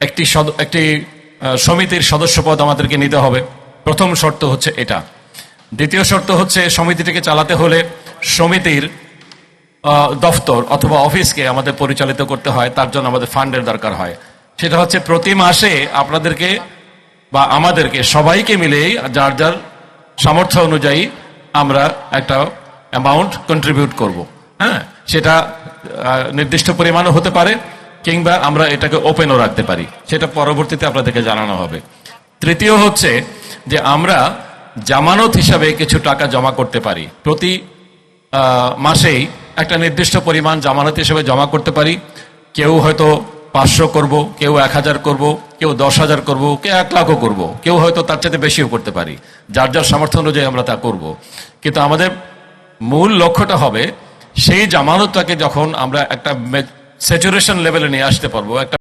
একটি সমিতির সদস্যপদ আমাদেরকে নিতে হবে। প্রথম শর্ত হচ্ছে এটা। দ্বিতীয় শর্ত হচ্ছে সমিতিটিকে চালাতে হলে সমিতির দফতর অথবা অফিসকে আমাদের পরিচালিত করতে হয়, তার জন্য আমাদের ফান্ডের দরকার হয়। সেটা হচ্ছে প্রতি মাসে আপনাদেরকে বা আমাদেরকে সবাইকে মিলেই যার যার সামর্থ্য অনুযায়ী আমরা একটা অ্যামাউন্ট কন্ট্রিবিউট করব। হ্যাঁ, সেটা নির্দিষ্ট পরিমাণও হতে পারে, কিংবা আমরা এটাকে ওপেনও রাখতে পারি, সেটা পরবর্তীতে আপনাদেরকে জানানো হবে। তৃতীয় হচ্ছে যে আমরা জামানত হিসাবে কিছু টাকা জমা করতে পারি। প্রতি মাসেই একটা নির্দিষ্ট পরিমাণ জামানত হিসেবে জমা করতে পারি। কেউ হয়তো 500 করব, কেউ 1000 করব, কেউ 10,000 করব, কেউ 1 লাখও করব, কেউ হয়তো তার চাইতে বেশিও করতে পারি। যার যার সামর্থ্য অনুযায়ী আমরা তা করব। কিন্তু আমাদের মূল লক্ষ্যটা হবে সেই জামানতটাকে যখন আমরা একটা স্যাচুরেশন লেভেলে নিয়ে আসতে পারবো, একটা